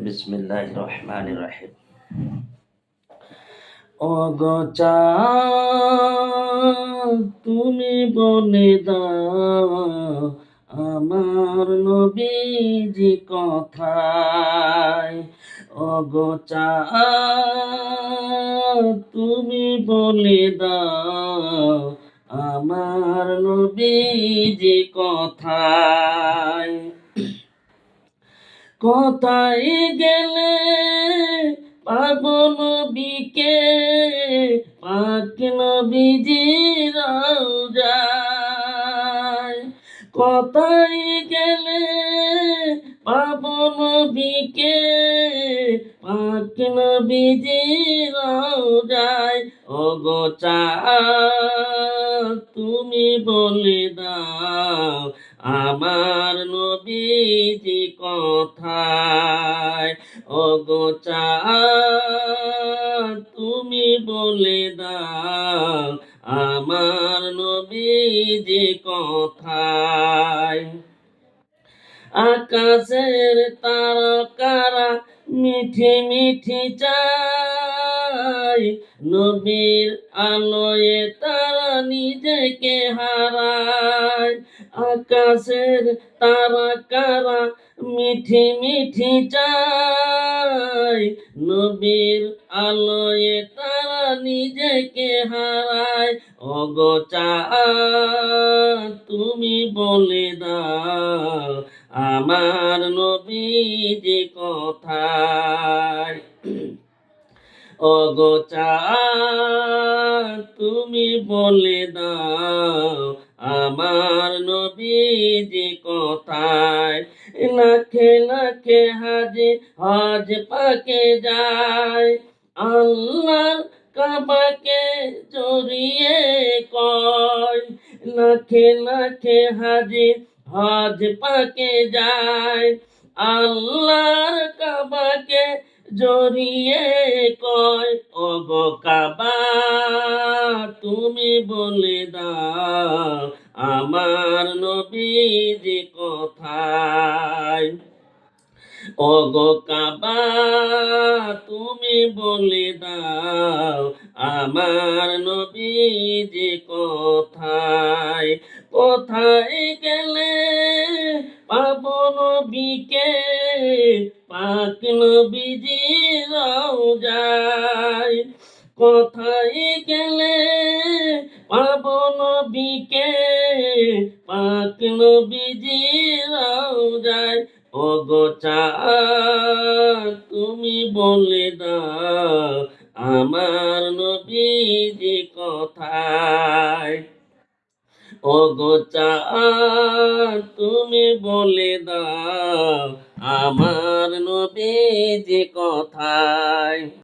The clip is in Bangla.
বিসমিল্লাহির রহমানির রহিম। ওগো চাঁদ তুমি বলে দাও আমার নবীজি কোথায়। ওগো চাঁদ তুমি বলে দাও আমার নবীজি কোথায়। কোথায় গেলে পাবো নবীকে, পাক নবীজির রওজায়। কোথায় গেলে পাবো নবীকে, পাক নবীজির রওজায়। ওগো চাঁদ তুমি বলে দাও আমার নবীজি কোথায়। ওগো চাঁদ তুমি বলে দাও আমার নবীজি কোথায়। আকাশের তারকারা মিঠি মিঠি চায়, নবীর আলোয় তারা নিজেকে হারায়। আকাশের তারকারা মিঠি মিঠি চায়, নবীর আলোয় তারা নিজেকে হারায়। ওগো চাঁদ তুমি বলে দাও আমার নবীজি কোথায়। ওগো চাঁদ তুমি বলে দাও আমার নবীজি কোথায়। লাখে লাখে হাজি হজ পাকে যায়, আল্লাহর কাবাকে জড়িয়ে কয়। লাখে লাখে হাজি হজ পাকে যায়, আল্লাহর কাবাকে জড়িয়ে কয়। ওগো কাবা তুমি বলে দাও আমার নবীজি কোথায়। ওগো কাবা তুমি বলে দাও আমার নবীজি কোথায়। কোথায় গেলে পাবো নবীকে, পাক নবীজির রওজায়। কোথায় গেলে পাবো নবীকে, পাক নবীজির রওজায়। ওগো চাঁদ তুমি বলে দাও আমার নবীজি কোথায়। ওগো চাঁদ তুমি বলে দাও আমার নবীজি কোথায়।